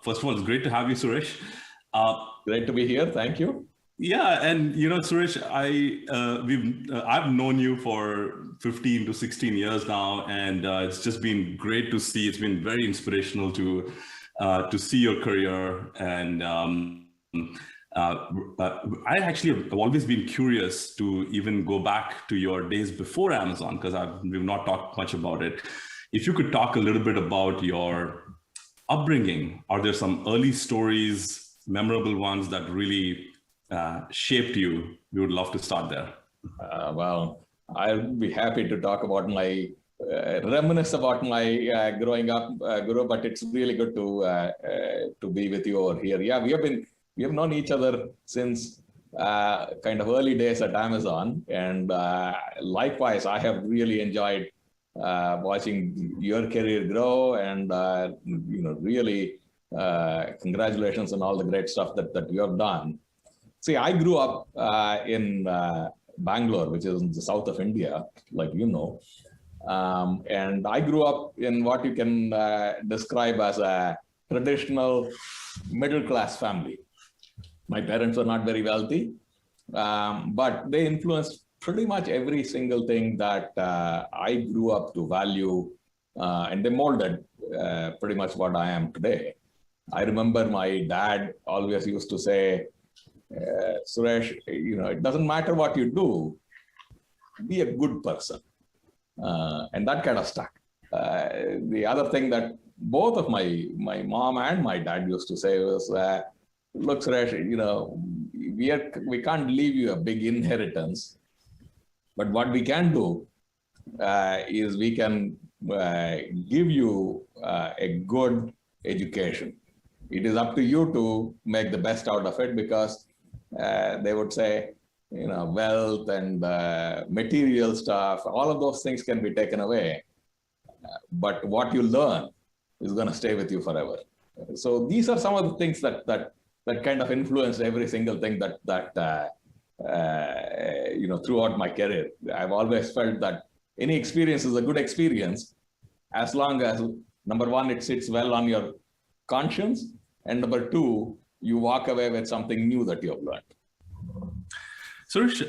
First of all, it's great to have you, Suresh. Great to be here. Thank you. Yeah, and Suresh, I've known you for 15 to 16 years now, and it's just been great to see. It's been very inspirational to see your career, and I actually have always been curious to even go back to your days before Amazon, because we've not talked much about it. If you could talk a little bit about your upbringing, are there some early stories, memorable ones that really shaped you? We would love to start there. Well, I'll be happy to talk about my reminisce about my growing up, Guru. But it's really good to be with you over here. Yeah, we have known each other since kind of early days at Amazon, and likewise, I have really enjoyed watching your career grow, and really congratulations on all the great stuff that you have done. See, I grew up in Bangalore, which is in the south of India, like you know. And I grew up in what you can describe as a traditional middle-class family. My parents were not very wealthy, but they influenced pretty much every single thing that I grew up to value, and they molded pretty much what I am today. I remember my dad always used to say, Suresh, it doesn't matter what you do, be a good person. And that kind of stuck. The other thing that both of my mom and my dad used to say was, look, Suresh, we can't leave you a big inheritance, but what we can do is we can give you a good education. It is up to you to make the best out of it, because they would say, wealth and material stuff, all of those things can be taken away. But what you learn is going to stay with you forever. So these are some of the things that kind of influenced every single thing that throughout my career. I've always felt that any experience is a good experience as long as, number one, it sits well on your conscience, and number two, you walk away with something new that you have learned. Suresh,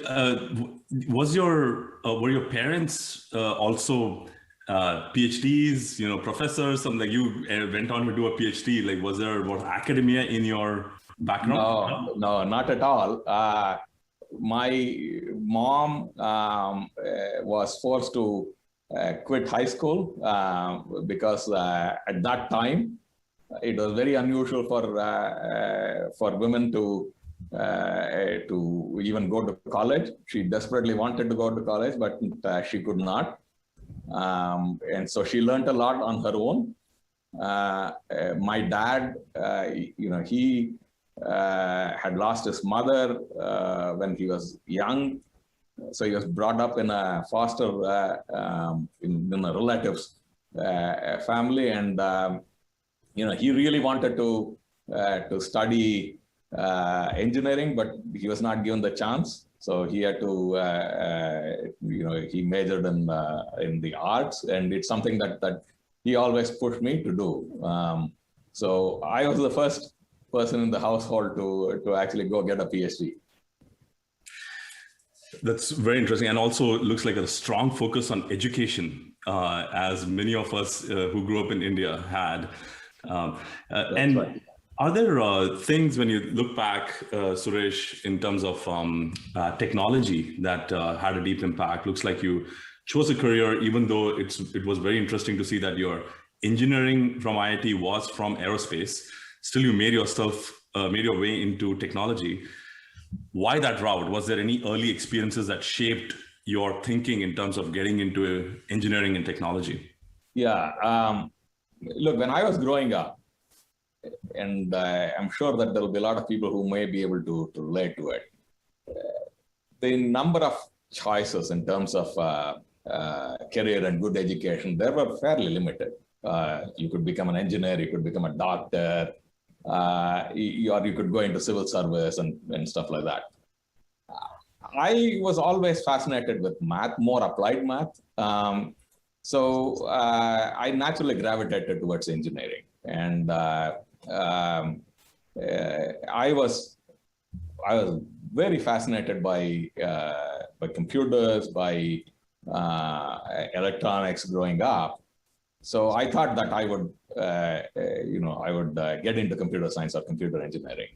were your parents also PhDs, professors, something like you went on to do a PhD? Like, was academia in your background? No, not at all. My mom was forced to quit high school because at that time, it was very unusual for women to even go to college. She desperately wanted to go to college, but she could not. And so she learned a lot on her own. My dad, he had lost his mother when he was young. So he was brought up in a foster, in a relative's family. And, he really wanted to study engineering, but he was not given the chance. So he had to, he majored in the arts, and it's something that he always pushed me to do. So I was the first person in the household to actually go get a PhD. That's very interesting, and also looks like a strong focus on education, as many of us who grew up in India had. And right. Are there things, when you look back, Suresh, in terms of technology that had a deep impact? Looks like you chose a career, even though it was very interesting to see that your engineering from IIT was from aerospace. Still, you made your way into technology. Why that route? Was there any early experiences that shaped your thinking in terms of getting into engineering and technology? Yeah. Look, when I was growing up, and I'm sure that there will be a lot of people who may be able to relate to it, the number of choices in terms of career and good education, they were fairly limited. You could become an engineer, you could become a doctor, or you could go into civil service and stuff like that. I was always fascinated with math, more applied math. So I naturally gravitated towards engineering. And I was very fascinated by computers, by electronics growing up. So I thought that I would, get into computer science or computer engineering.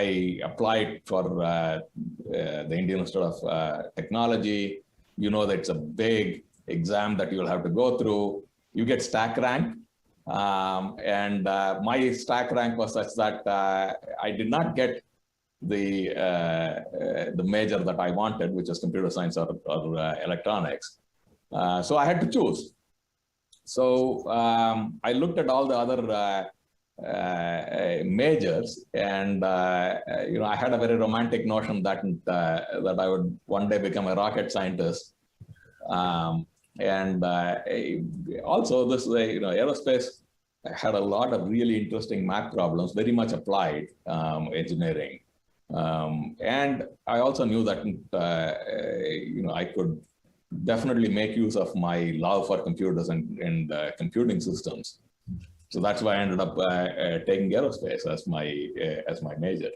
I applied for the Indian Institute of Technology. You know that it's a big exam that you'll have to go through. You get stack rank. And my stack rank was such that I did not get the major that I wanted, which is computer science or electronics. So I had to choose. So I looked at all the other majors, and I had a very romantic notion that I would one day become a rocket scientist. And also this aerospace had a lot of really interesting math problems, very much applied engineering. And I also knew that I could definitely make use of my love for computers and computing systems. So that's why I ended up taking aerospace as my major.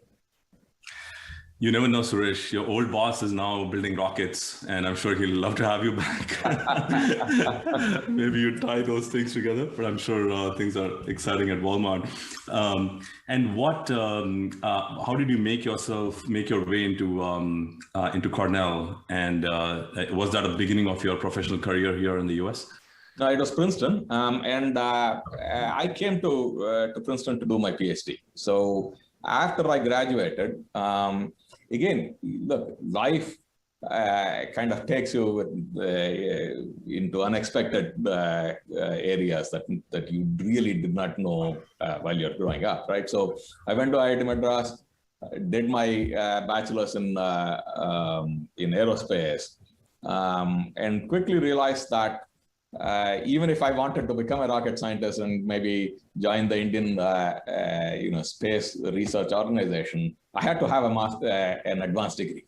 You never know, Suresh. Your old boss is now building rockets, and I'm sure he'll love to have you back. Maybe you tie those things together, but I'm sure things are exciting at Walmart. And what? How did you make your way into Cornell? And was that the beginning of your professional career here in the U.S.? No, it was Princeton, and I came to Princeton to do my PhD. So after I graduated. Again, look, life kind of takes you into unexpected areas that you really did not know while you're growing up, right? So I went to IIT Madras, did my bachelor's in aerospace, and quickly realized that even if I wanted to become a rocket scientist and maybe join the Indian, space research organization, I had to have an advanced degree.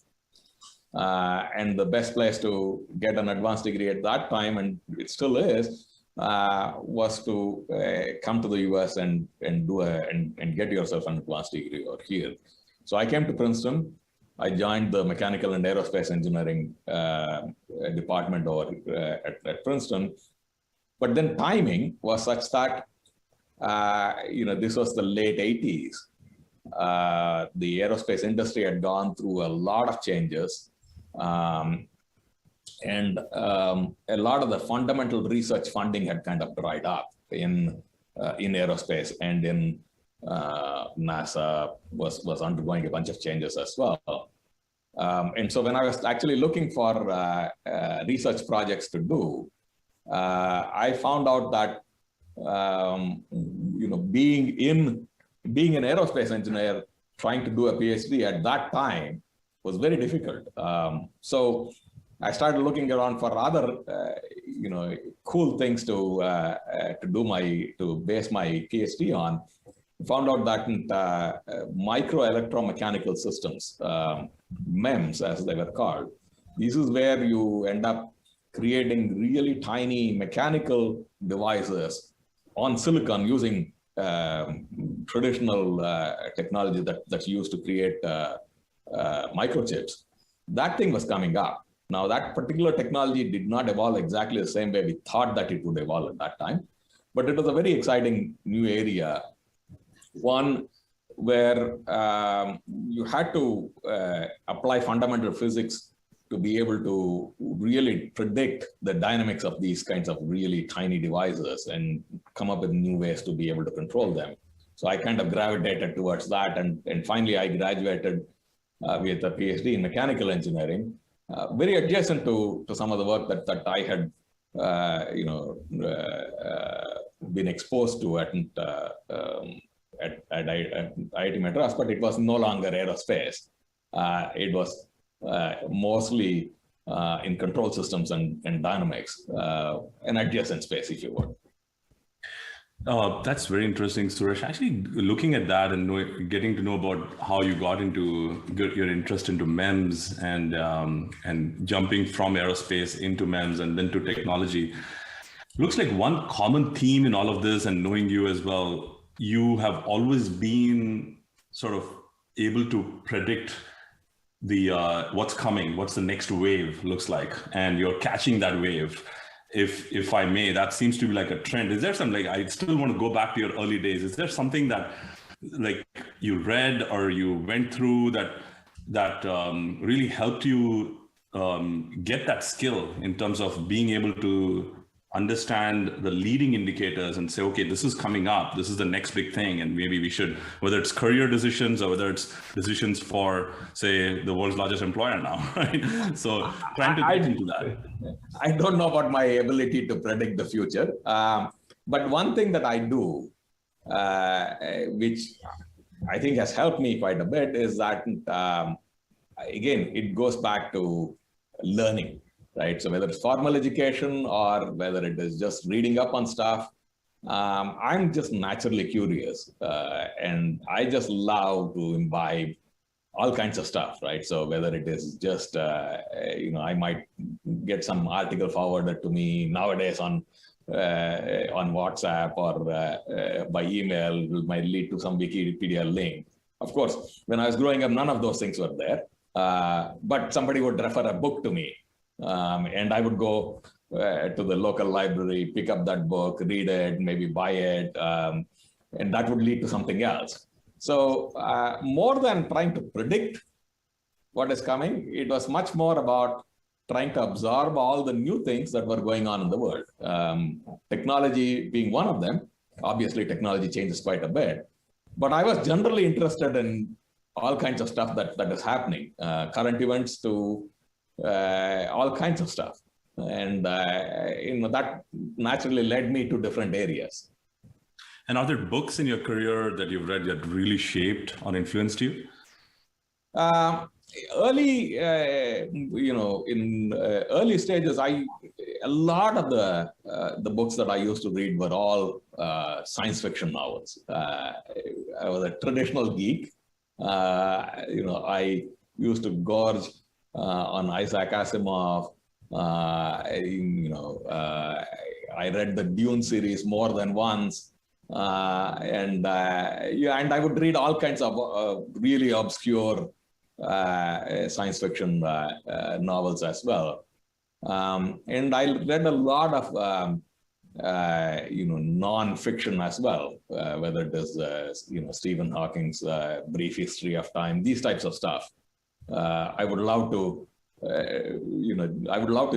And the best place to get an advanced degree at that time, and it still is, was to come to the US and get yourself an advanced degree over here. So I came to Princeton. I joined the mechanical and aerospace engineering department over at Princeton. But then timing was such that, this was the late 80s. The aerospace industry had gone through a lot of changes. And a lot of the fundamental research funding had kind of dried up in aerospace, and in NASA was undergoing a bunch of changes as well. And so when I was actually looking for research projects to do, I found out that being an aerospace engineer trying to do a PhD at that time was very difficult. So I started looking around for other cool things to base my PhD on. Found out that micro electromechanical systems, MEMS as they were called, this is where you end up creating really tiny mechanical devices on silicon using traditional technology that's used to create microchips. That thing was coming up. Now, that particular technology did not evolve exactly the same way we thought that it would evolve at that time, but it was a very exciting new area. One where you had to apply fundamental physics to be able to really predict the dynamics of these kinds of really tiny devices and come up with new ways to be able to control them. So I kind of gravitated towards that, and finally I graduated with a PhD in mechanical engineering, very adjacent to some of the work that I had been exposed to at IIT Madras, but it was no longer aerospace. It was mostly in control systems and dynamics, an adjacent space, if you would. That's very interesting, Suresh. Actually, looking at that and getting to know about how you got into your interest into MEMS and jumping from aerospace into MEMS and then to technology, looks like one common theme in all of this, and knowing you as well, you have always been sort of able to predict the what's coming, what's the next wave looks like, and you're catching that wave. If I may, that seems to be like a trend. Is there something, like, I still want to go back to your early days. Is there something that like you read or you went through that really helped you get that skill in terms of being able to understand the leading indicators and say, okay, this is coming up, this is the next big thing, and maybe we should, whether it's career decisions or whether it's decisions for, say, the world's largest employer now, right? So trying to get into that. I don't know about my ability to predict the future, but one thing that I do, which I think has helped me quite a bit, is that, again, it goes back to learning. Right. So whether it's formal education or whether it is just reading up on stuff, I'm just naturally curious, and I just love to imbibe all kinds of stuff. Right. So whether it is just, I might get some article forwarded to me nowadays on WhatsApp or by email, it might lead to some Wikipedia link. Of course, when I was growing up, none of those things were there, but somebody would refer a book to me. And I would go to the local library, pick up that book, read it, maybe buy it, and that would lead to something else. So more than trying to predict what is coming, it was much more about trying to absorb all the new things that were going on in the world. Technology being one of them. Obviously, technology changes quite a bit. But I was generally interested in all kinds of stuff that is happening, current events to all kinds of stuff, and that naturally led me to different areas. And are there books in your career that you've read that really shaped or influenced you? Early, in early stages, a lot of the books that I used to read were all science fiction novels. I was a traditional geek. I used to gorge on Isaac Asimov. I read the Dune series more than once, and I would read all kinds of really obscure science fiction novels as well. And I read a lot of non-fiction as well, whether it is Stephen Hawking's Brief History of Time, these types of stuff. I would love to,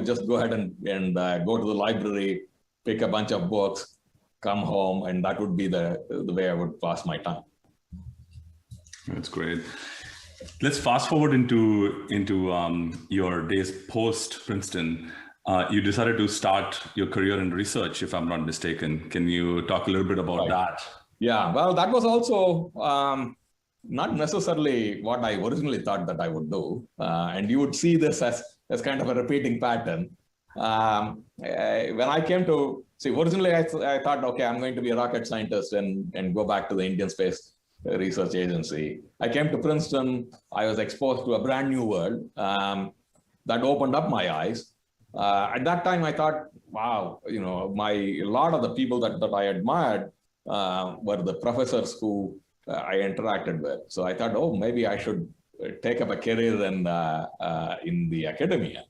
just go ahead and go to the library, pick a bunch of books, come home, and that would be the way I would pass my time. That's great. Let's fast forward into your days post Princeton. You decided to start your career in research, if I'm not mistaken. Can you talk a little bit about that? Yeah, well, that was also not necessarily what I originally thought that I would do. And you would see this as kind of a repeating pattern. When I came to, originally I thought, okay, I'm going to be a rocket scientist and go back to the Indian Space Research Agency. I came to Princeton. I was exposed to a brand new world that opened up my eyes. At that time, I thought, wow, a lot of the people that I admired were the professors who I interacted with. So I thought, oh, maybe I should take up a career in the academia.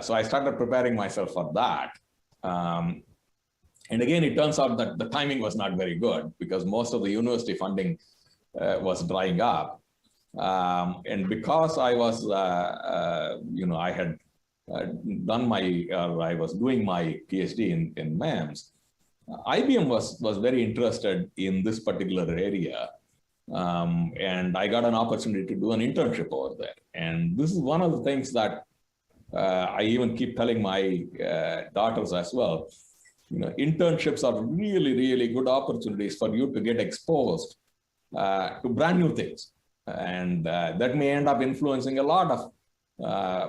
So I started preparing myself for that. And again, it turns out that the timing was not very good because most of the university funding was drying up. And because I was, I had I was doing my PhD in MEMS, IBM was very interested in this particular area. And I got an opportunity to do an internship over there. And this is one of the things that I even keep telling my daughters as well. Internships are really, really good opportunities for you to get exposed to brand new things. And that may end up influencing a lot of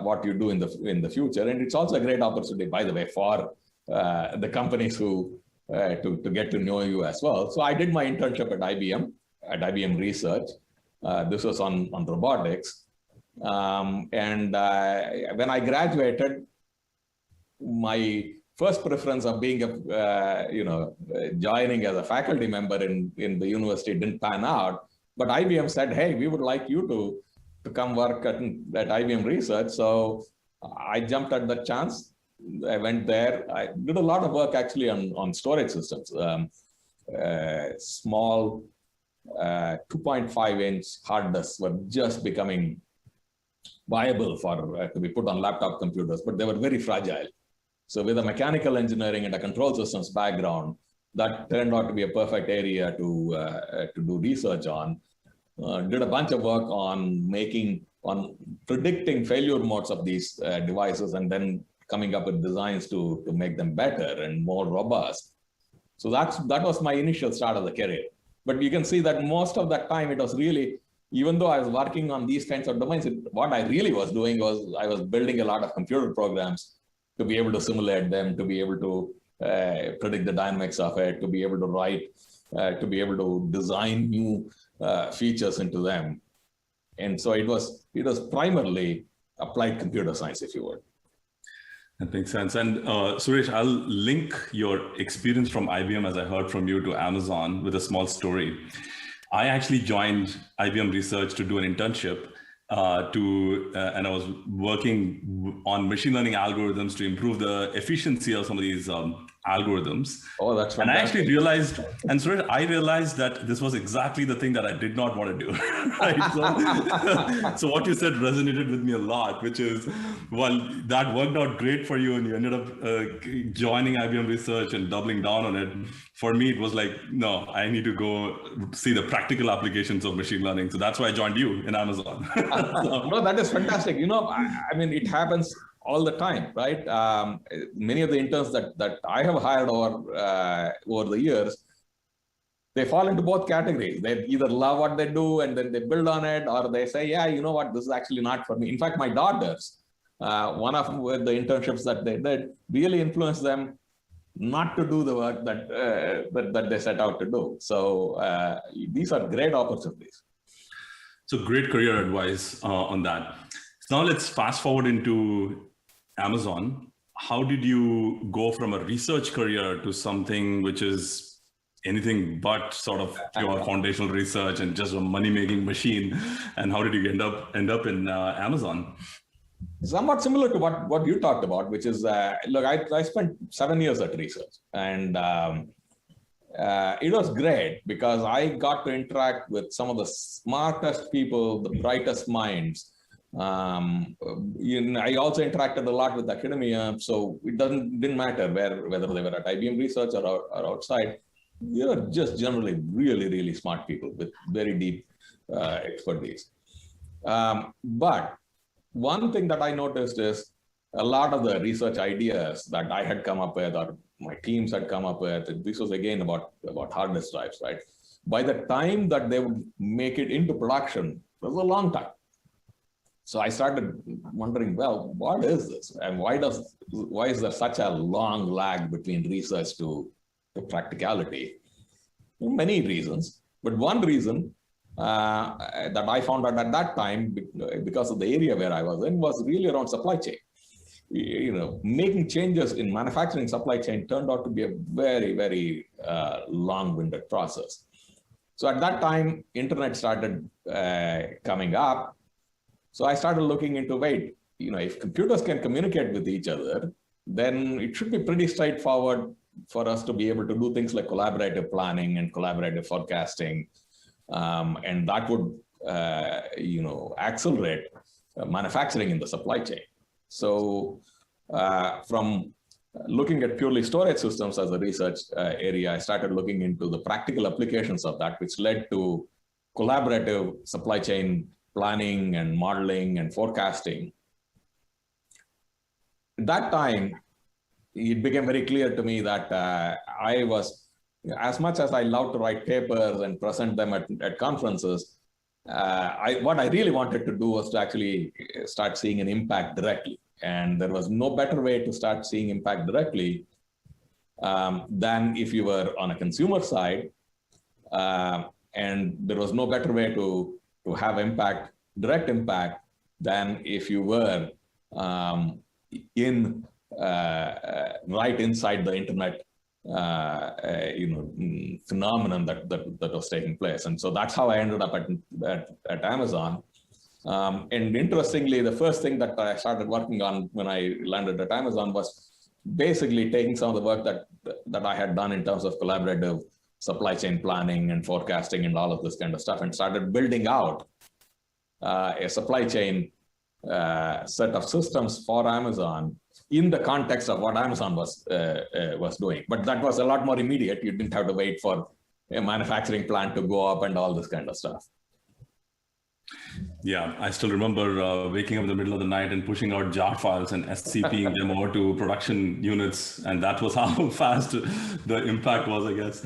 what you do in the future. And it's also a great opportunity, by the way, for the companies who to get to know you as well. So I did my internship at IBM Research. This was on robotics. And when I graduated, my first preference of being joining as a faculty member in the university didn't pan out. But IBM said, hey, we would like you to come work at IBM Research. So I jumped at that chance. I went there. I did a lot of work actually on storage systems. Small 2.5-inch hard disks were just becoming viable for to be put on laptop computers, but they were very fragile. So with a mechanical engineering and a control systems background, that turned out to be a perfect area to do research on. Did a bunch of work on predicting failure modes of these devices and then coming up with designs to make them better and more robust. So that was my initial start of the career. But you can see that most of that time, it was really, even though I was working on these kinds of domains, what I really was doing was I was building a lot of computer programs to be able to simulate them, to be able to predict the dynamics of it, to be able to write, to be able to design new features into them. And so it was primarily applied computer science, if you would. That makes sense. And Suresh, I'll link your experience from IBM, as I heard from you, to Amazon with a small story. I actually joined IBM Research to do an internship and I was working on machine learning algorithms to improve the efficiency of some of these algorithms. Oh, that's fantastic. And I actually realized, and Suresh, I realized that this was exactly the thing that I did not want to do. Right? So what you said resonated with me a lot, which is, well, that worked out great for you and you ended up joining IBM Research and doubling down on it. For me, it was like, no, I need to go see the practical applications of machine learning. So that's why I joined you in Amazon. No, that is fantastic. I mean, it happens all the time, right? Many of the interns that I have hired over the years, they fall into both categories. They either love what they do and then they build on it, or they say, yeah, you know what, this is actually not for me. In fact, my daughters, one of the internships that they did really influenced them not to do the work that they set out to do. So these are great opportunities. So great career advice on that. So now let's fast forward into Amazon. How did you go from a research career to something which is anything but sort of pure foundational research and just a money-making machine? And how did you end up in Amazon? Somewhat similar to what you talked about, which is, look, I spent 7 years at research, and it was great because I got to interact with some of the smartest people, the brightest minds. I also interacted a lot with academia, so it didn't matter whether they were at IBM Research or outside. Just generally really, really smart people with very deep expertise. But one thing that I noticed is a lot of the research ideas that I had come up with or my teams had come up with, this was again about hard disk drives, right? By the time that they would make it into production, it was a long time. So I started wondering, well, what is this? And why is there such a long lag between research to practicality? Many reasons, but one reason that I found out at that time, because of the area where I was in, was really around supply chain. Making changes in manufacturing supply chain turned out to be a very, very long-winded process. So at that time, internet started coming up. So I started looking into, if computers can communicate with each other, then it should be pretty straightforward for us to be able to do things like collaborative planning and collaborative forecasting. And that would, accelerate manufacturing in the supply chain. So from looking at purely storage systems as a research area, I started looking into the practical applications of that, which led to collaborative supply chain planning and modeling and forecasting. At that time, it became very clear to me that I was, as much as I love to write papers and present them at conferences, what I really wanted to do was to actually start seeing an impact directly. And there was no better way to start seeing impact directly than if you were on a consumer side. And there was no better way to have direct impact, than if you were in right inside the internet phenomenon that was taking place. And so that's how I ended up at Amazon. And interestingly, the first thing that I started working on when I landed at Amazon was basically taking some of the work that I had done in terms of collaborative supply chain planning and forecasting and all of this kind of stuff, and started building out a supply chain set of systems for Amazon in the context of what Amazon was doing. But that was a lot more immediate. You didn't have to wait for a manufacturing plant to go up and all this kind of stuff. Yeah, I still remember waking up in the middle of the night and pushing out jar files and SCPing them over to production units. And that was how fast the impact was, I guess.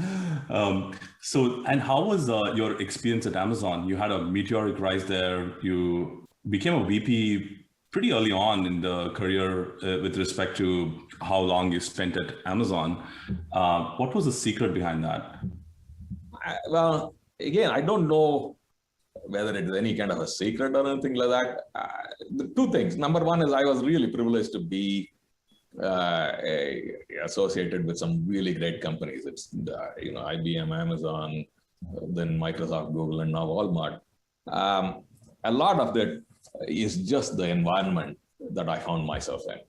And how was your experience at Amazon? You had a meteoric rise there. You became a VP pretty early on in the career with respect to how long you spent at Amazon. What was the secret behind that? Well, again, I don't know whether it is any kind of a secret or anything like that. The two things. Number one is I was really privileged to be associated with some really great companies. It's IBM, Amazon, then Microsoft, Google, and now Walmart. A lot of that is just the environment that I found myself in.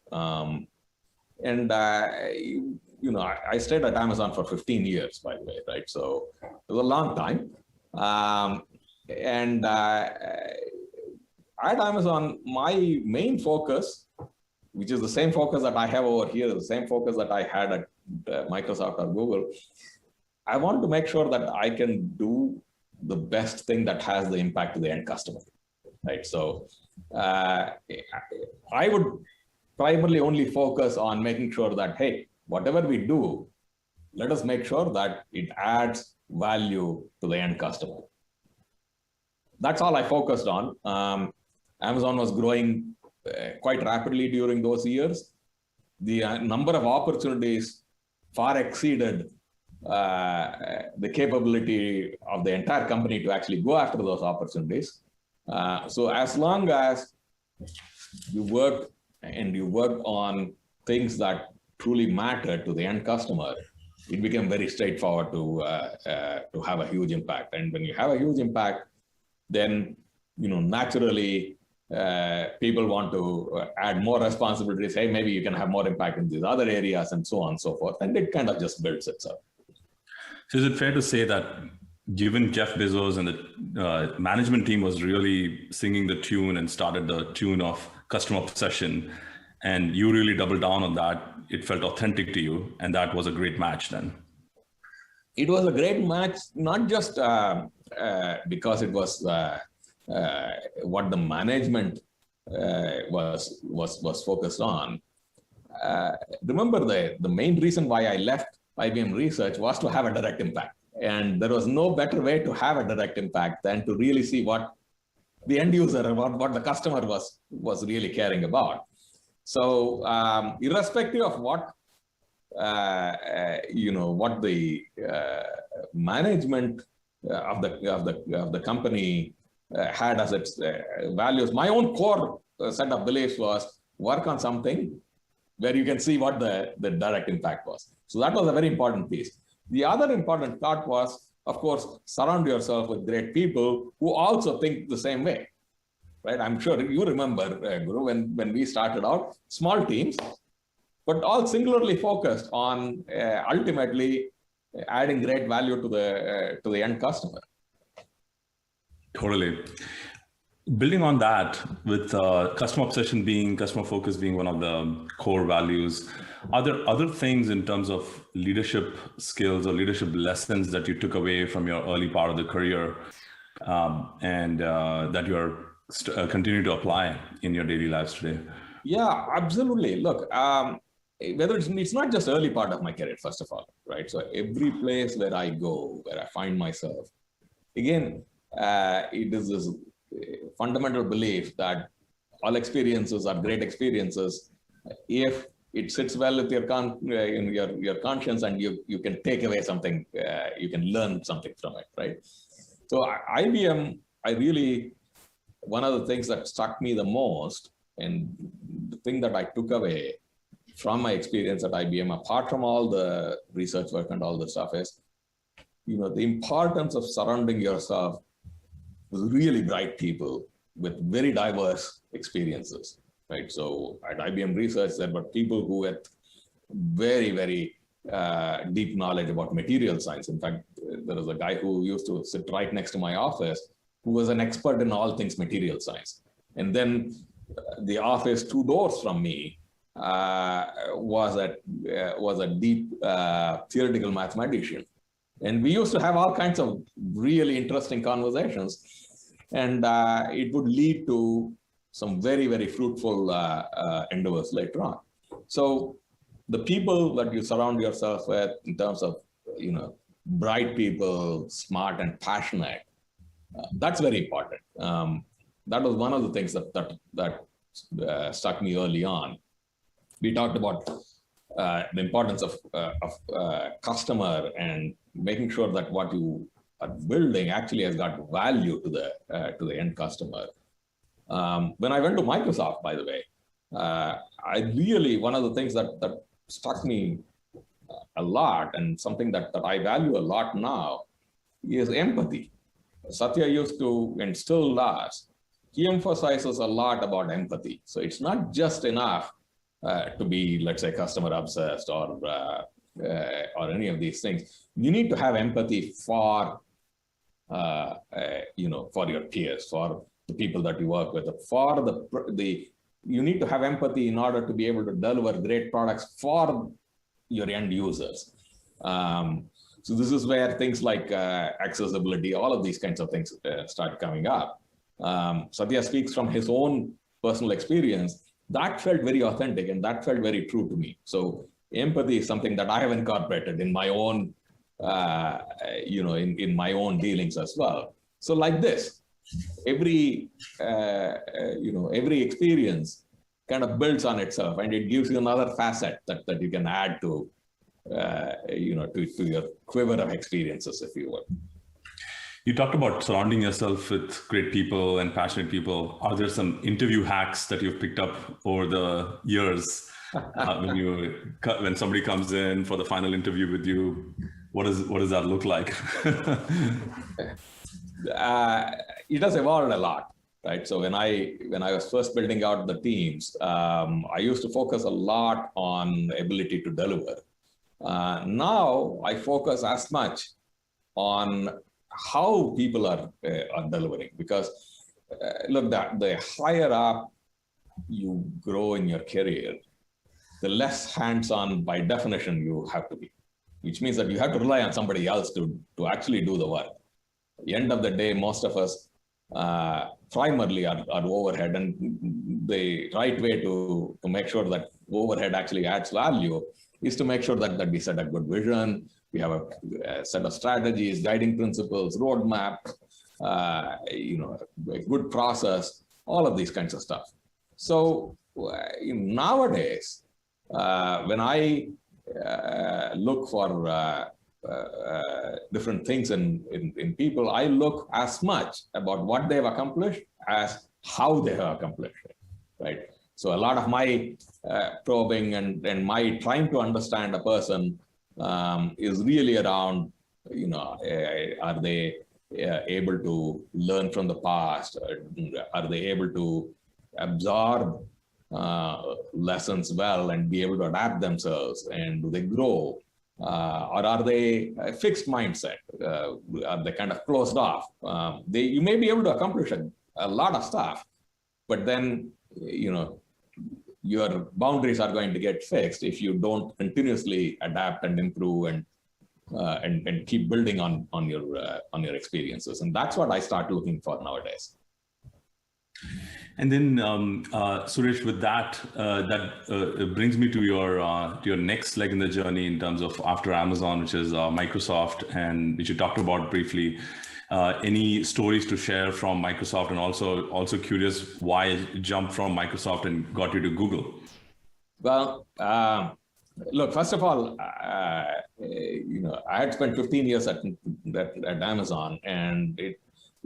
I stayed at Amazon for 15 years, by the way, right? So it was a long time. At Amazon, my main focus, which is the same focus that I have over here, the same focus that I had at Microsoft or Google, I want to make sure that I can do the best thing that has the impact to the end customer, right? So I would primarily only focus on making sure that, hey, whatever we do, let us make sure that it adds value to the end customer. That's all I focused on. Amazon was growing quite rapidly during those years. The number of opportunities far exceeded the capability of the entire company to actually go after those opportunities. So as long as you work on things that truly matter to the end customer, it became very straightforward to have a huge impact. And when you have a huge impact, then naturally people want to add more responsibilities. Hey, maybe you can have more impact in these other areas, and so on and so forth. And it kind of just builds itself. So is it fair to say that given Jeff Bezos and the management team was really singing the tune and started the tune of customer obsession, and you really doubled down on that, it felt authentic to you, and that was a great match then? It was a great match, not just because it was what the management was focused on. Remember, the main reason why I left IBM Research was to have a direct impact. And there was no better way to have a direct impact than to really see what the end user, what the customer was really caring about. So irrespective of what what the management of the company had as its values, my own core set of beliefs was work on something where you can see what the direct impact was. So that was a very important piece. The other important part was, of course, surround yourself with great people who also think the same way, right? I'm sure you remember, Guru, when we started out, small teams, but all singularly focused on ultimately adding great value to the end customer. Totally. Building on that, with customer focus being one of the core values, are there other things in terms of leadership skills or leadership lessons that you took away from your early part of the career and that you are continue to apply in your daily lives today? Yeah, absolutely. Look, whether it's not just early part of my career, first of all, right? So every place where I go, where I find myself, again, it is this fundamental belief that all experiences are great experiences if it sits well with your conscience, and you can take away something, you can learn something from it, right? So IBM, one of the things that struck me the most, and the thing that I took away from my experience at IBM, apart from all the research work and all the stuff, is, the importance of surrounding yourself with really bright people with very diverse experiences, right? So at IBM Research, there were people who had very, very deep knowledge about material science. In fact, there was a guy who used to sit right next to my office who was an expert in all things material science. And then the office 2 doors from me was a deep theoretical mathematician. And we used to have all kinds of really interesting conversations. And it would lead to some very, very fruitful endeavors later on. So the people that you surround yourself with in terms of, bright people, smart and passionate, that's very important. That was one of the things that struck me early on. We talked about the importance of customer and making sure that what you are building actually has got value to the end customer. When I went to Microsoft, by the way, one of the things that struck me a lot, and something that I value a lot now, is empathy. Satya used to, and still does, he emphasizes a lot about empathy. So it's not just enough to be, let's say, customer obsessed or any of these things. You need to have empathy for, for your peers, for the people that you work with, you need to have empathy in order to be able to deliver great products for your end users. So this is where things like accessibility, all of these kinds of things start coming up. Satya speaks from his own personal experience. That felt very authentic and that felt very true to me. So empathy is something that I have incorporated in my own, in my own dealings as well. So like this, every experience kind of builds on itself, and it gives you another facet that you can add to, to your quiver of experiences, if you will. You talked about surrounding yourself with great people and passionate people. Are there some interview hacks that you've picked up over the years when somebody comes in for the final interview with you? What does that look like? It has evolved a lot, right? So when I was first building out the teams, I used to focus a lot on ability to deliver. Now I focus as much on how people are delivering, because look, the higher up you grow in your career, the less hands-on by definition you have to be, which means that you have to rely on somebody else to actually do the work. At the end of the day, most of us primarily are overhead, and the right way to make sure that overhead actually adds value is to make sure that we set a good vision, we have a set of strategies, guiding principles, roadmap, a good process, all of these kinds of stuff. So nowadays, when I look for different things in people, I look as much about what they've accomplished as how they have accomplished it, right? So a lot of my probing and my trying to understand a person is really around, are they able to learn from the past? Are they able to absorb lessons well and be able to adapt themselves? And do they grow? Or are they a fixed mindset? Are they kind of closed off? You may be able to accomplish a lot of stuff, but then, your boundaries are going to get fixed if you don't continuously adapt and improve and keep building on your experiences. And that's what I start looking for nowadays. And then, Suresh, with that, brings me to your next leg in the journey in terms of after Amazon, which is Microsoft, and which you talked about briefly. Any stories to share from Microsoft, and also curious why you jumped from Microsoft and got you to Google? Well, look, first of all, I had spent 15 years at Amazon, and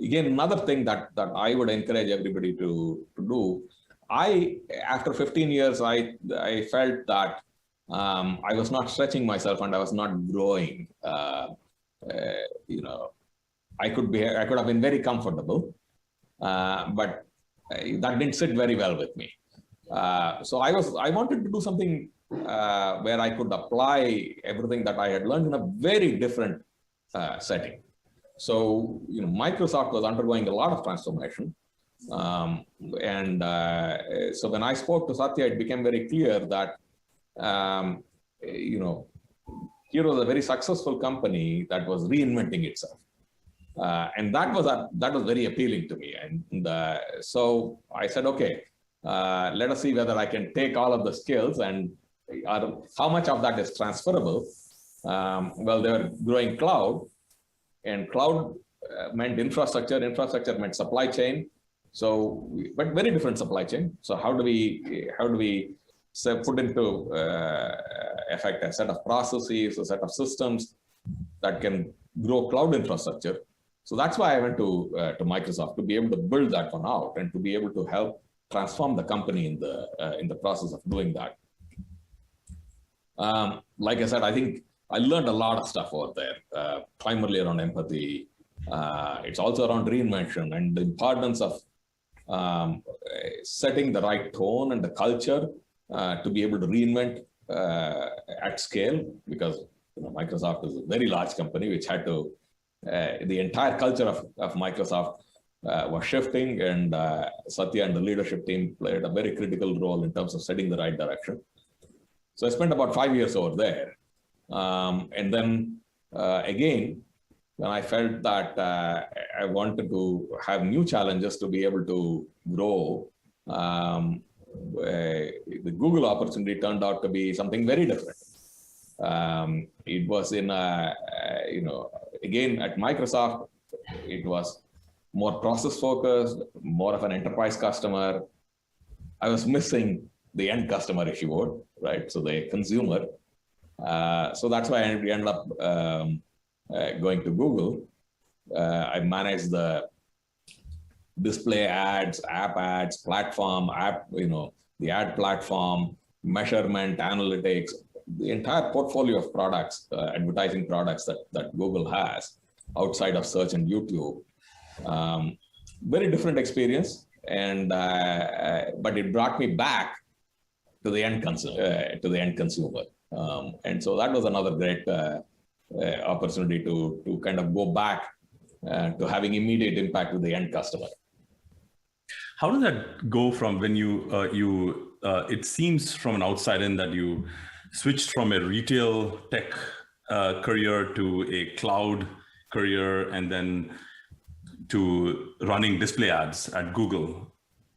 again, another thing that I would encourage everybody to do, after 15 years, I felt that I was not stretching myself and I was not growing. I could have been very comfortable, but that didn't sit very well with me. So I wanted to do something where I could apply everything that I had learned in a very different setting. So, Microsoft was undergoing a lot of transformation. So when I spoke to Satya, it became very clear that, here was a very successful company that was reinventing itself. And that was very appealing to me. And so I said, okay, let us see whether I can take all of the skills and how much of that is transferable. Well, they were growing cloud, and cloud meant infrastructure meant supply chain. So, but very different supply chain. So how do we put into effect a set of processes, a set of systems that can grow cloud infrastructure? So that's why I went to Microsoft, to be able to build that one out and to be able to help transform the company in the process of doing that. Like I said, I think I learned a lot of stuff over there, primarily around empathy. It's also around reinvention and the importance of setting the right tone and the culture to be able to reinvent at scale, because Microsoft is a very large company which had to, the entire culture of Microsoft was shifting, and Satya and the leadership team played a very critical role in terms of setting the right direction. So I spent about 5 years over there. And then again, when I felt that I wanted to have new challenges to be able to grow, the Google opportunity turned out to be something very different. It was in, again, at Microsoft, it was more process focused, more of an enterprise customer. I was missing the end customer, if you would, right? So the consumer. So that's why I ended up going to Google. I managed the display ads, app ads, platform, the ad platform, measurement, analytics, the entire portfolio of products, advertising products that Google has outside of search and YouTube. Very different experience, and but it brought me back to the end consumer. And so that was another great opportunity to kind of go back to having immediate impact with the end customer. How does that go from when it seems from an outside in that you switched from a retail tech career to a cloud career, and then to running display ads at Google,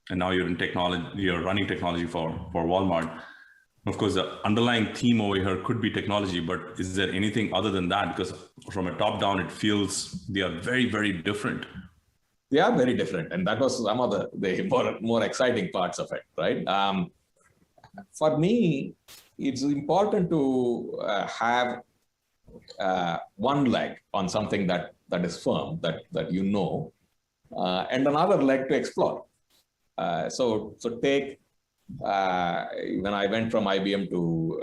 and now you're in technology, you're running technology for Walmart. Of course, the underlying theme over here could be technology, but is there anything other than that? Because from a top down, it feels they are very, very different. They are very different. And that was some of the more exciting parts of it, right? For me, it's important to have one leg on something that is firm, that you know, and another leg to explore. So take, when I went from IBM to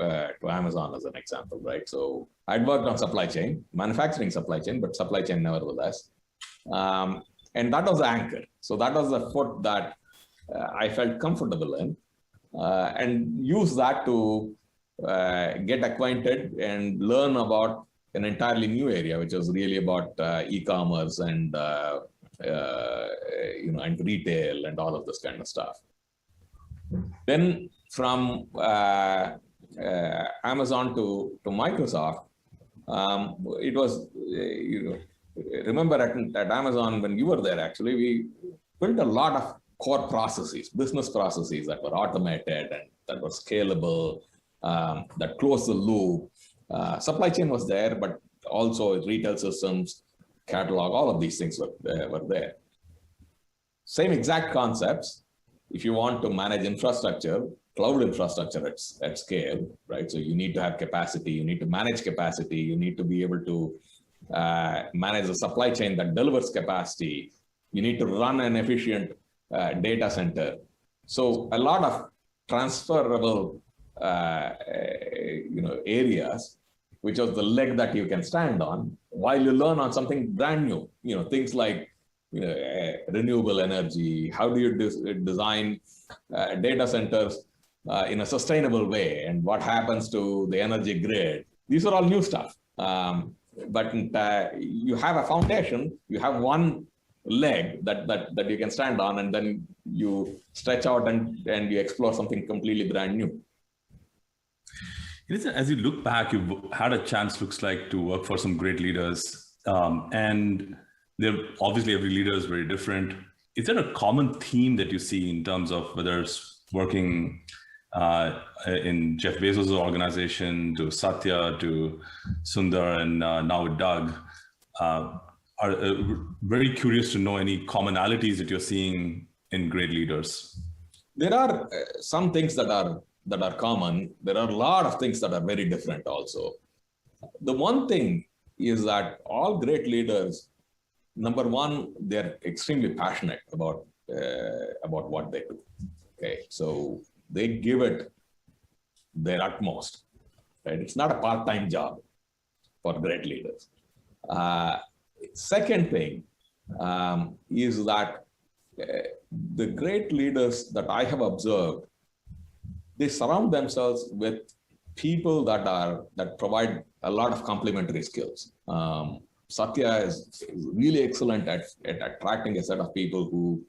Amazon as an example, right? So I'd worked on supply chain, manufacturing supply chain, but supply chain nevertheless. And that was the anchor. So that was the foot that I felt comfortable in, and use that to get acquainted and learn about an entirely new area, which was really about e-commerce and and retail and all of this kind of stuff. Then from Amazon to Microsoft, it was, remember at Amazon, when you were there, actually, we built a lot of core processes, business processes that were automated and that were scalable, that closed the loop. Supply chain was there, but also retail systems, catalog, all of these things were there. Same exact concepts. If you want to manage infrastructure, cloud infrastructure at scale, right? So you need to have capacity, you need to manage capacity, you need to be able to manage a supply chain that delivers capacity. You need to run an efficient data center. So a lot of transferable areas, which is the leg that you can stand on while you learn on something brand new. Things like renewable energy. How do you design data centers in a sustainable way, and what happens to the energy grid? These are all new stuff. But you have a foundation. You have one leg that you can stand on, and then you stretch out and you explore something completely brand new. As you look back, you've had a chance, looks like, to work for some great leaders. And obviously every leader is very different. Is there a common theme that you see in terms of whether it's working in Jeff Bezos' organization, to Satya, to Sundar, and now with Doug? Are very curious to know any commonalities that you're seeing in great leaders. There are some things that are common. There are a lot of things that are very different also. The one thing is that all great leaders, number one, they're extremely passionate about what they do. Okay, so they give it their utmost. Right? It's not a part-time job for great leaders. Second thing is that the great leaders that I have observed, they surround themselves with people that provide a lot of complementary skills. Satya is really excellent at attracting a set of people who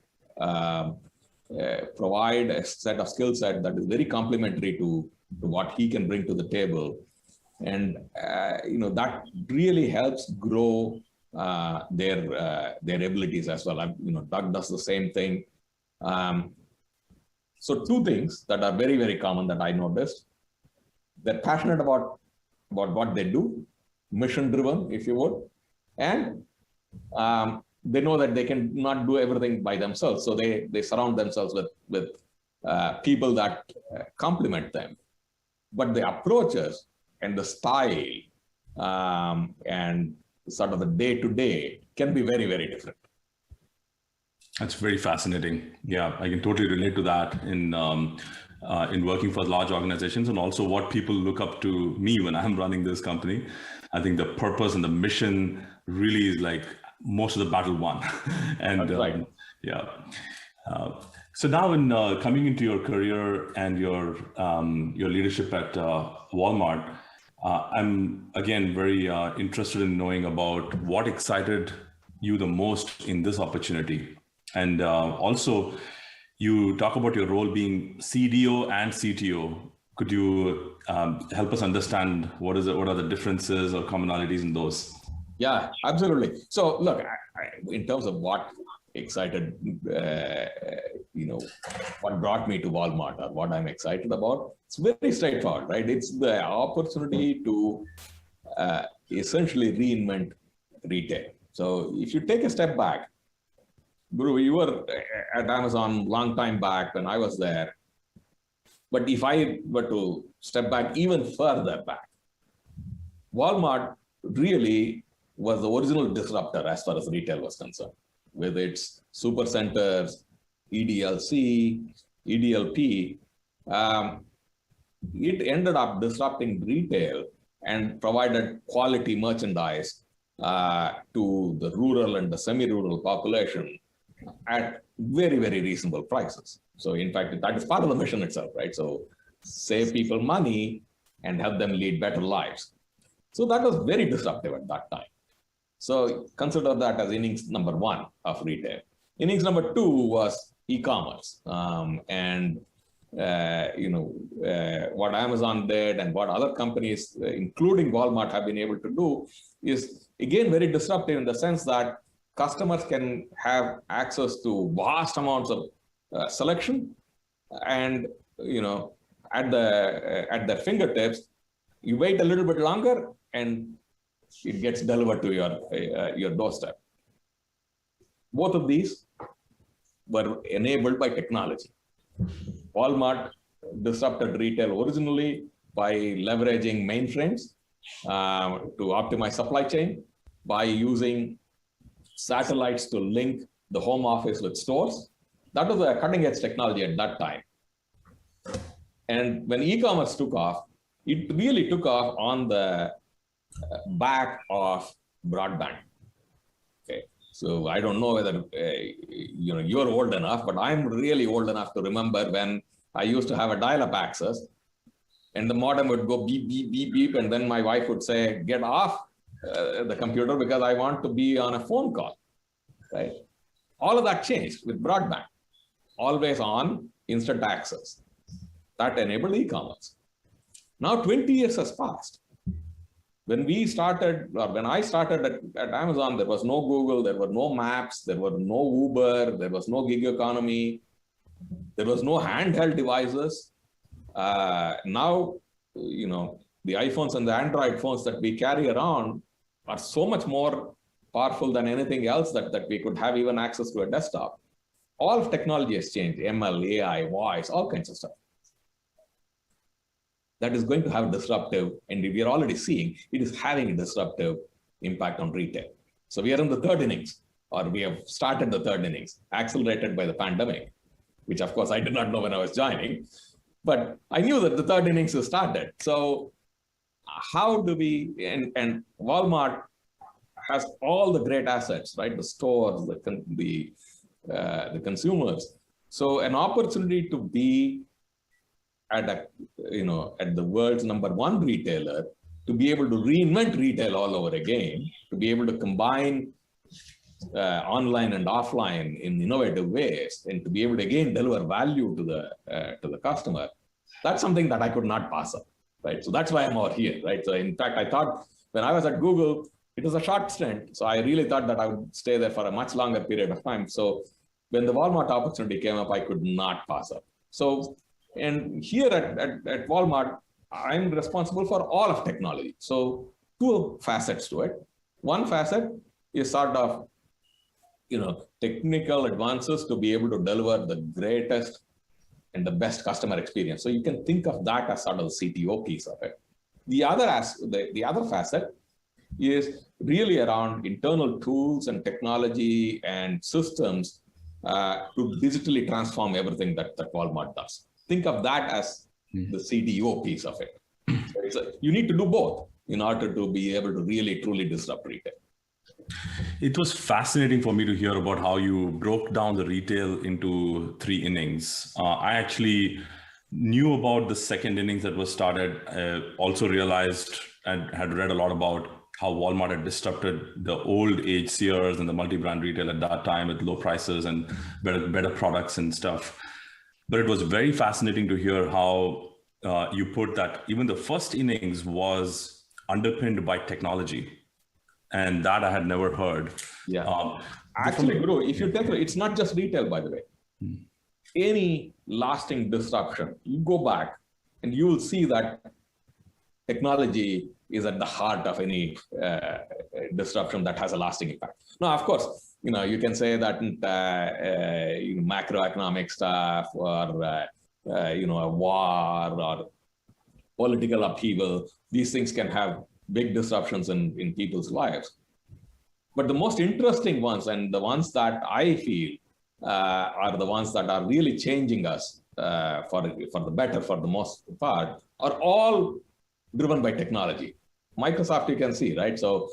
provide a set of skill set that is very complementary to what he can bring to the table, and that really helps grow their abilities as well. Doug does the same thing. So two things that are very, very common that I noticed: they're passionate about what they do, mission driven, if you would, and they know that they can not do everything by themselves. So they surround themselves with people that complement them. But the approaches and the style and sort of the day-to-day can be very, very different. That's very fascinating. Yeah, I can totally relate to that in working for large organizations, and also what people look up to me when I'm running this company. I think the purpose and the mission really is like most of the battle won. And that's right. Yeah. So now, in coming into your career and your leadership at Walmart, I'm again very interested in knowing about what excited you the most in this opportunity. And also, you talk about your role being CDO and CTO. Could you help us understand what are the differences or commonalities in those? Yeah, absolutely. So look, in terms of what excited, what brought me to Walmart or what I'm excited about, it's very straightforward, right? It's the opportunity to essentially reinvent retail. So if you take a step back, Guru, you were at Amazon long time back when I was there. But if I were to step back even further back, Walmart really was the original disruptor as far as retail was concerned, with its super centers, EDLC, EDLP. It ended up disrupting retail and provided quality merchandise to the rural and the semi-rural population at very, very reasonable prices. So in fact, that is part of the mission itself, right? So save people money and help them lead better lives. So that was very disruptive at that time. So consider that as innings number one of retail. Innings number two was e-commerce. What Amazon did and what other companies, including Walmart, have been able to do is, again, very disruptive in the sense that customers can have access to vast amounts of selection, and at their fingertips. You wait a little bit longer, and it gets delivered to your doorstep. Both of these were enabled by technology. Walmart disrupted retail originally by leveraging mainframes to optimize supply chain, by using satellites to link the home office with stores, That was a cutting edge technology at that time. And when e-commerce took off, it really took off on the back of broadband. Okay, so I don't know whether you're old enough, but I'm really old enough to remember when I used to have a dial-up access, and the modem would go beep beep beep beep, and then my wife would say, "Get off the computer because I want to be on a phone call." Right? All of that changed with broadband, always on, instant access. That enabled e-commerce. Now 20 years has passed. When we started, or when I started at Amazon, there was no Google, there were no maps, there were no Uber, there was no gig economy, there was no handheld devices. Now, the iPhones and the Android phones that we carry around are so much more powerful than anything else that we could have even access to a desktop. All of technology has changed, ML, AI, voice, all kinds of stuff. That is going to have disruptive, and we are already seeing it is having a disruptive impact on retail. So we are in the third innings, or we have started the third innings, accelerated by the pandemic, which of course I did not know when I was joining, but I knew that the third innings has started. So how do we, and Walmart has all the great assets, right? The stores, the consumers. So an opportunity to be at the world's #1 retailer, to be able to reinvent retail all over again, to be able to combine online and offline in innovative ways, and to be able to again deliver value to the customer. That's something that I could not pass up, right? So that's why I'm out here, right? So in fact, I thought when I was at Google, it was a short stint. So I really thought that I would stay there for a much longer period of time. So when the Walmart opportunity came up, I could not pass up. So, and here at Walmart, I'm responsible for all of technology. So two facets to it. One facet is sort of, technical advances to be able to deliver the greatest and the best customer experience. So you can think of that as sort of the CTO piece of it. The other facet is really around internal tools and technology and systems to digitally transform everything that Walmart does. Think of that as the CDO piece of it. So you need to do both in order to be able to really, truly disrupt retail. It was fascinating for me to hear about how you broke down the retail into 3 innings. I actually knew about the second innings that was started. Also realized and had read a lot about how Walmart had disrupted the old age Sears and the multi-brand retail at that time with low prices and better products and stuff. But it was very fascinating to hear how you put that even the first innings was underpinned by technology. And that I had never heard. Yeah. Actually, Guru, if you take it, it's not just retail, by the way. Any lasting disruption, you go back and you will see that technology is at the heart of any disruption that has a lasting impact. Now, of course, you can say that macroeconomic stuff or a war or political upheaval, these things can have big disruptions in people's lives. But the most interesting ones, and the ones that I feel are the ones that are really changing us for the better for the most part, are all driven by technology. Microsoft, you can see, right? So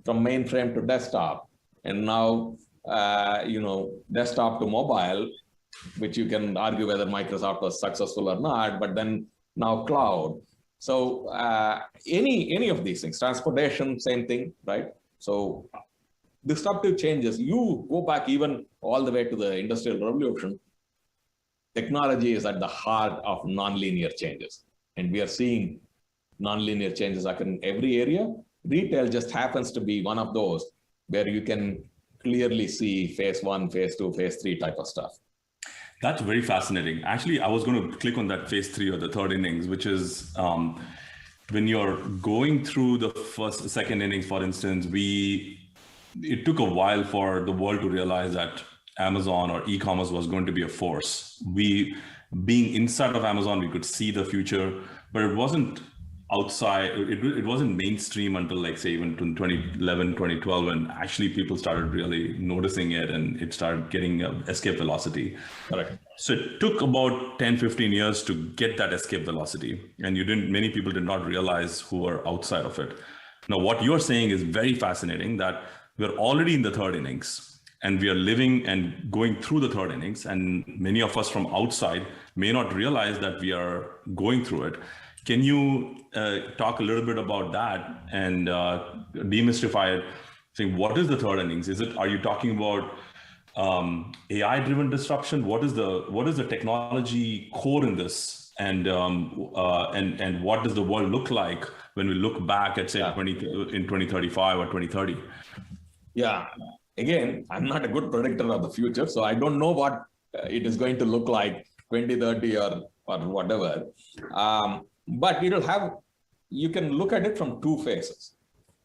from mainframe to desktop, and now, desktop to mobile, which you can argue whether Microsoft was successful or not, but then now cloud. So any of these things, transportation, same thing, right? So disruptive changes, you go back even all the way to the Industrial Revolution, technology is at the heart of nonlinear changes. And we are seeing nonlinear changes occur in every area. Retail just happens to be one of those where you can clearly see phase 1, phase 2, phase 3 type of stuff. That's very fascinating. Actually, I was going to click on that phase 3 or the third innings, which is when you're going through the second innings, for instance, it took a while for the world to realize that Amazon or e-commerce was going to be a force. Being inside of Amazon, we could see the future, but it wasn't outside, it wasn't mainstream until like say even 2011, 2012, when actually people started really noticing it and it started getting escape velocity. Correct. So it took about 10, 15 years to get that escape velocity. And many people did not realize who were outside of it. Now, what you're saying is very fascinating, that we're already in the third innings and we are living and going through the third innings. And many of us from outside may not realize that we are going through it. Can you talk a little bit about that and demystify it? Saying, what is the third innings? Are you talking about AI-driven disruption? What is the technology core in this? And what does the world look like when we look back at say in 2035 or 2030? Yeah. Again, I'm not a good predictor of the future, so I don't know what it is going to look like 2030 or whatever. But you can look at it from two phases.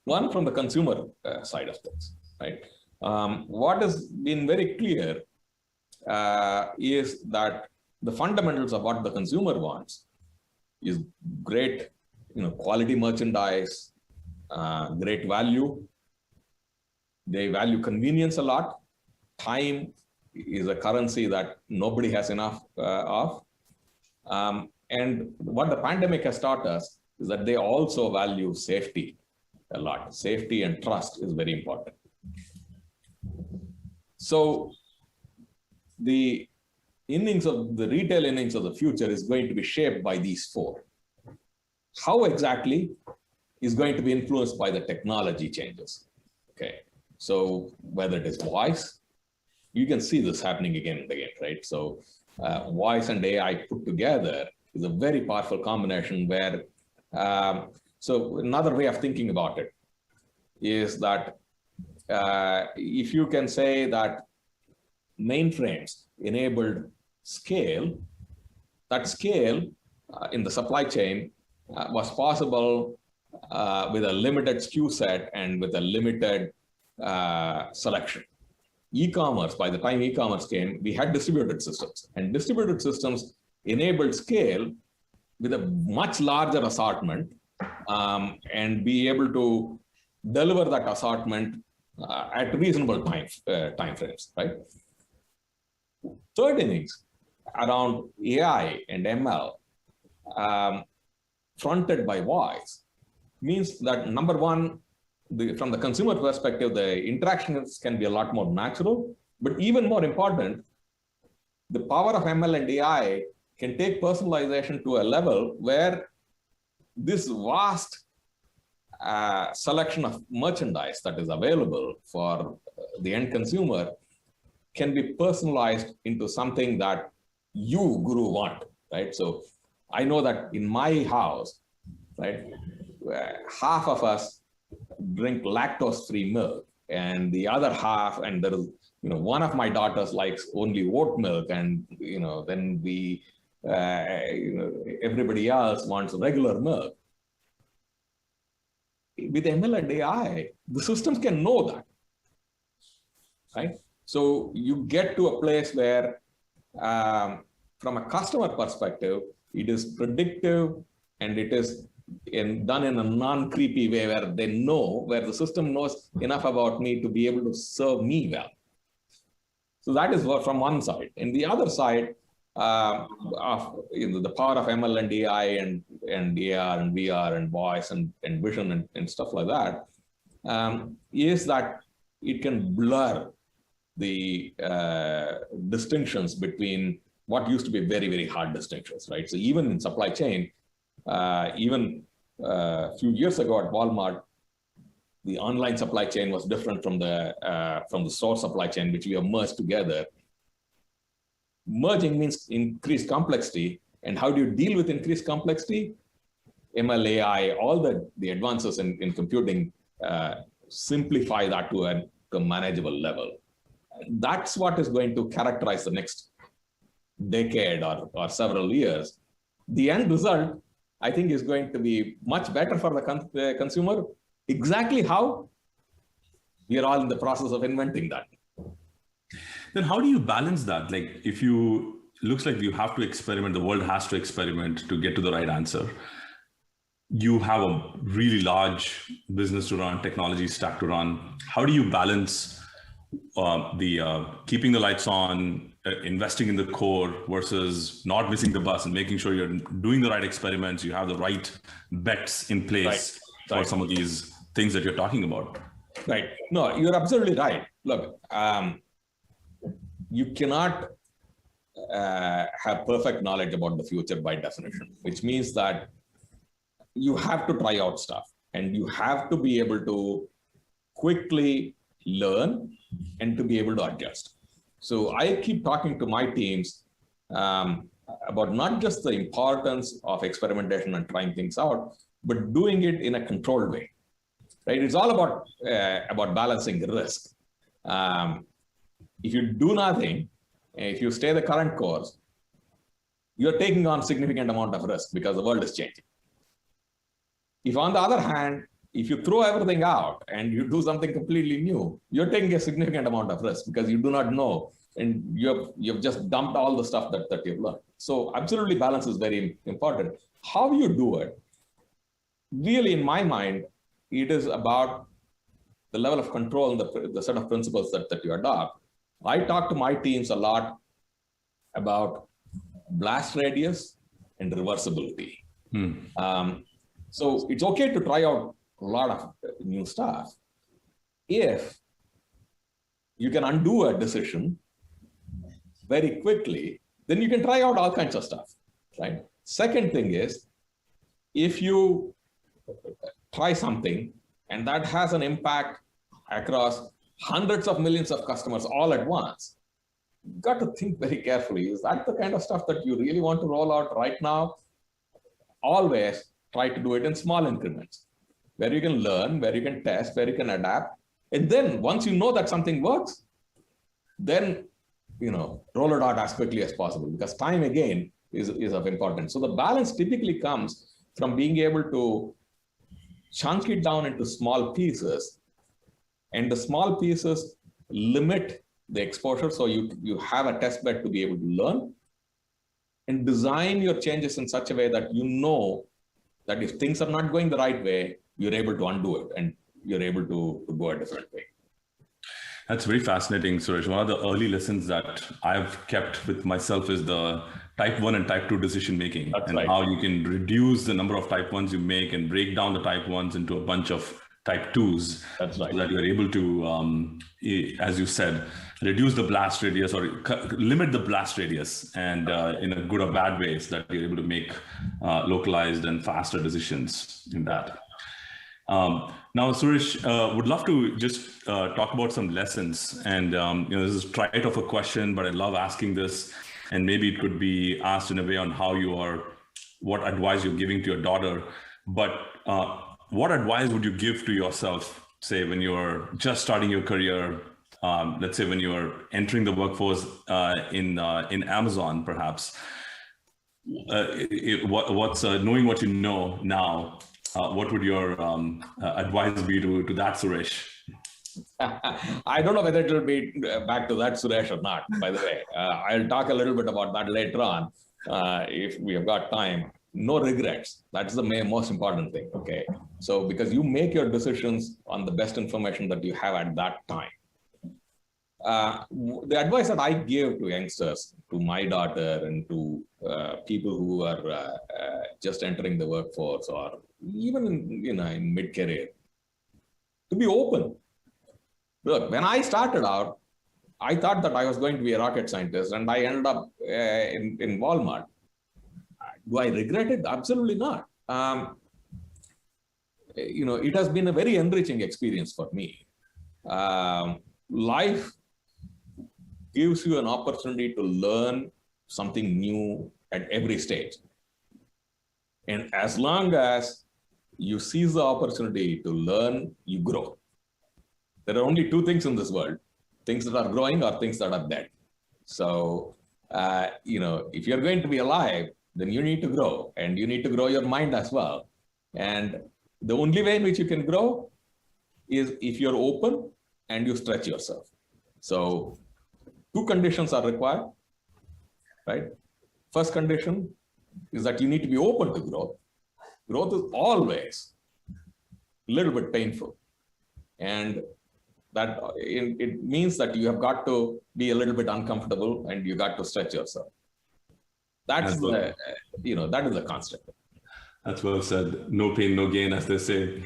One, from the consumer side of things, right? What has been very clear is that the fundamentals of what the consumer wants is great, quality merchandise, great value. They value convenience a lot. Time is a currency that nobody has enough of. And what the pandemic has taught us is that they also value safety a lot. Safety and trust is very important. So the retail innings of the future is going to be shaped by these four. How exactly is going to be influenced by the technology changes. Okay. So whether it is voice, you can see this happening again and again, right? So voice and AI put together is a very powerful combination where, so another way of thinking about it is that if you can say that mainframes enabled scale, that scale in the supply chain was possible with a limited SKU set and with a limited selection. E-commerce, by the time e-commerce came, we had distributed systems, and distributed systems enabled scale with a much larger assortment and be able to deliver that assortment at reasonable time frames, right? Third innings around AI and ML fronted by voice means that number one, from the consumer perspective, the interactions can be a lot more natural, but even more important, the power of ML and AI can take personalization to a level where this vast selection of merchandise that is available for the end consumer can be personalized into something that you, Guru, want, right? So I know that in my house, right, half of us drink lactose-free milk, and the other half, and there is, one of my daughters likes only oat milk, and then we, everybody else wants regular milk. With ML and AI, the systems can know that, right? So you get to a place where, from a customer perspective, it is predictive and it is done in a non-creepy way where the system knows enough about me to be able to serve me well. So that is what from one side. And the other side, of the power of ML and AI and AR and VR and voice and vision and stuff like that, is that it can blur the distinctions between what used to be very, very hard distinctions, right? So even in supply chain, even a few years ago at Walmart, the online supply chain was different from the store supply chain, which we have merged together. Merging means increased complexity. And how do you deal with increased complexity? ML, AI, all the advances in computing simplify that to a manageable level. That's what is going to characterize the next decade or several years. The end result, I think, is going to be much better for the consumer. Exactly how? We are all in the process of inventing that. Then how do you balance that? Like, looks like you have to experiment, the world has to experiment to get to the right answer. you have a really large business to run, technology stack to run. How do you balance keeping the lights on, investing in the core versus not missing the bus and making sure you're doing the right experiments, you have the right bets in place for some of these things that you're talking about? Right. No, you're absolutely right. Look, you cannot have perfect knowledge about the future by definition, which means that you have to try out stuff and you have to be able to quickly learn and to be able to adjust. So I keep talking to my teams about not just the importance of experimentation and trying things out, but doing it in a controlled way. Right? It's all about balancing risk. If you do nothing, if you stay the current course, you're taking on significant amount of risk because the world is changing. If on the other hand, if you throw everything out and you do something completely new, you're taking a significant amount of risk because you do not know and you've just dumped all the stuff that you've learned. So absolutely balance is very important. How you do it, really in my mind, it is about the level of control and the set of principles that you adopt. I talk to my teams a lot about blast radius and reversibility. So it's okay to try out a lot of new stuff. If you can undo a decision very quickly, then you can try out all kinds of stuff, right? Second thing is, if you try something and that has an impact across hundreds of millions of customers all at once, you've got to think very carefully. Is that the kind of stuff that you really want to roll out right now? Always try to do it in small increments, where you can learn, where you can test, where you can adapt. And then once you know that something works, then roll it out as quickly as possible, because time again is of importance. So the balance typically comes from being able to chunk it down into small pieces, and the small pieces limit the exposure. So you have a test bed to be able to learn and design your changes in such a way that you know that if things are not going the right way, you're able to undo it and you're able to go a different way. That's very fascinating, Suresh. One of the early lessons that I've kept with myself is the type 1 and type 2 decision making. That's and right. How you can reduce the number of type 1s you make and break down the type 1s into a bunch of type 2s. That's right. So that you're able to, as you said, reduce the blast radius or limit the blast radius, and in a good or bad way, so that you're able to make localized and faster decisions in that. Now, Suresh, would love to just talk about some lessons. And this is trite of a question, but I love asking this. And maybe it could be asked in a way on how what advice you're giving to your daughter. But what advice would you give to yourself, say, when you're just starting your career? Let's say when you're entering the workforce in Amazon, perhaps. What's knowing what you know now? What would your advice be to that, Suresh? I don't know whether it will be back to that, Suresh, or not, by the way. I'll talk a little bit about that later on, if we have got time. No regrets. That's the most important thing, okay? So, because you make your decisions on the best information that you have at that time. The advice that I give to youngsters, to my daughter and to people who are just entering the workforce or even in mid-career, to be open. Look, when I started out, I thought that I was going to be a rocket scientist, and I ended up in Walmart. Do I regret it? Absolutely not. It has been a very enriching experience for me. Life gives you an opportunity to learn something new at every stage. And as long as you seize the opportunity to learn, you grow. There are only two things in this world: things that are growing or things that are dead. So, if you're going to be alive, then you need to grow, and you need to grow your mind as well. And the only way in which you can grow is if you're open and you stretch yourself. So, two conditions are required, right? First condition is that you need to be open to growth. growth is always a little bit painful. And that it means that you have got to be a little bit uncomfortable and you got to stretch yourself. That's that is the constant. That's well said. No pain, no gain, as they say.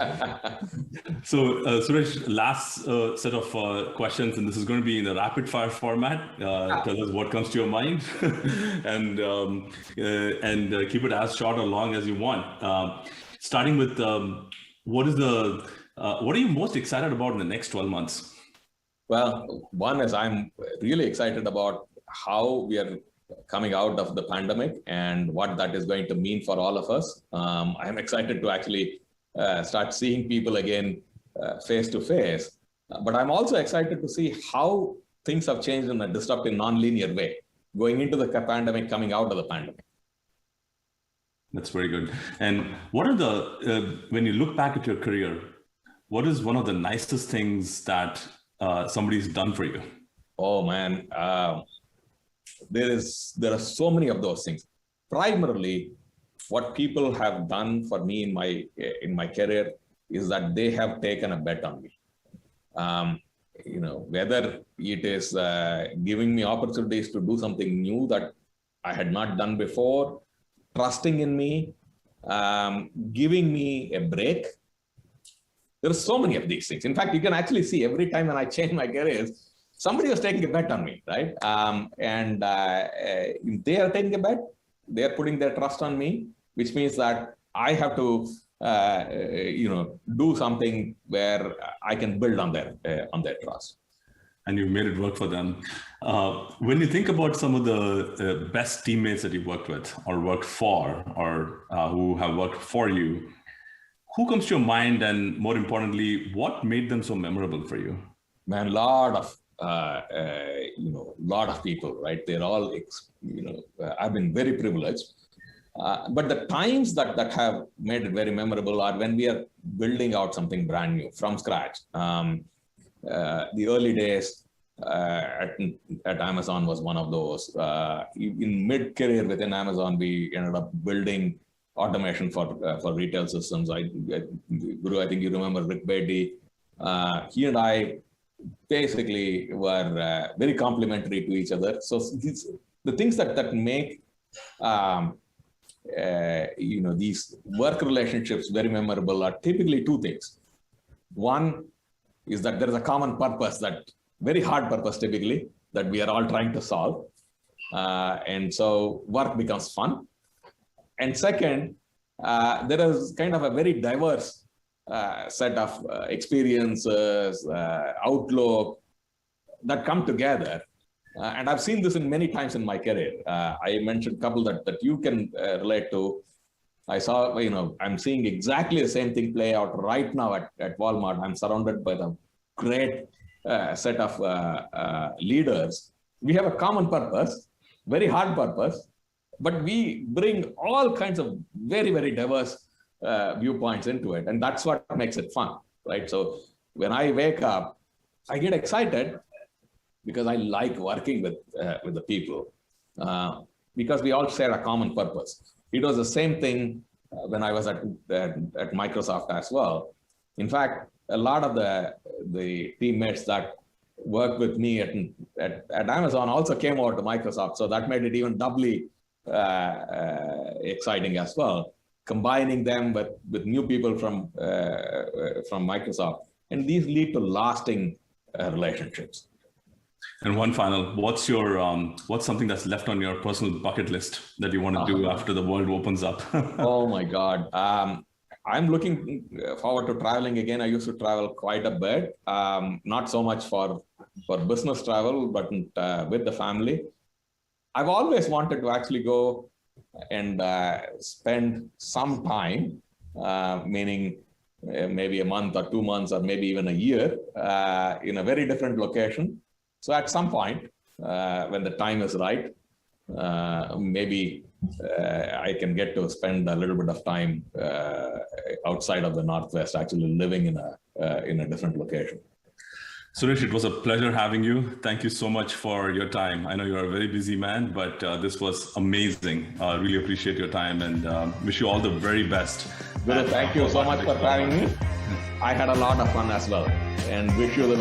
So, Suresh, last set of questions, and this is going to be in a rapid fire format. Tell us what comes to your mind, and keep it as short or long as you want. Starting with what are you most excited about in the next 12 months? Well, one is I'm really excited about how we are coming out of the pandemic and what that is going to mean for all of us. I'm excited to actually start seeing people again face to face. But I'm also excited to see how things have changed in a disruptive, non-linear way, going into the pandemic, coming out of the pandemic. That's very good. And what are when you look back at your career, what is one of the nicest things that somebody's done for you? Oh, man. There are so many of those things. Primarily, what people have done for me in my career is that they have taken a bet on me. Whether it is giving me opportunities to do something new that I had not done before, trusting in me, giving me a break. There are so many of these things. In fact, you can actually see every time when I change my careers, somebody was taking a bet on me, right? If they are taking a bet, they are putting their trust on me, which means that I have to, do something where I can build on their trust. And you've made it work for them. When you think about some of the best teammates that you've worked with or worked for, or who have worked for you, who comes to your mind? And more importantly, what made them so memorable for you? Man, lot of people, right? They're all, I've been very privileged. But the times that have made it very memorable are when we are building out something brand new from scratch. The early days at Amazon was one of those. In mid-career within Amazon, we ended up building automation for retail systems. Guru, I think you remember Rick Beatty. He and I basically were very complementary to each other. So the things that make these work relationships very memorable are typically two things. One is that there is a common purpose, that very hard purpose typically, that we are all trying to solve. And so work becomes fun. And second, there is kind of a very diverse set of experiences, outlook that come together. And I've seen this in many times in my career. I mentioned a couple that you can relate to. I saw, I'm seeing exactly the same thing play out right now at Walmart. I'm surrounded by the great set of leaders. We have a common purpose, very hard purpose, but we bring all kinds of very, very diverse viewpoints into it. And that's what makes it fun, right? So when I wake up, I get excited because I like working with the people because we all share a common purpose. It was the same thing when I was at Microsoft as well. In fact, a lot of the teammates that worked with me at Amazon also came over to Microsoft. So that made it even doubly exciting as well, combining them with new people from Microsoft. And these lead to lasting relationships. And one final, what's something that's left on your personal bucket list that you want to do after the world opens up? Oh my God. I'm looking forward to traveling again. I used to travel quite a bit, not so much for business travel, but with the family. I've always wanted to actually go and spend some time, meaning maybe a month or 2 months or maybe even a year in a very different location. So at some point, when the time is right, maybe I can get to spend a little bit of time outside of the Northwest, actually living in a different location. Suresh, it was a pleasure having you. Thank you so much for your time. I know you're a very busy man, but this was amazing. Really appreciate your time and wish you all the very best Guru, thank you so much for having me. I had a lot of fun as well, and wish you the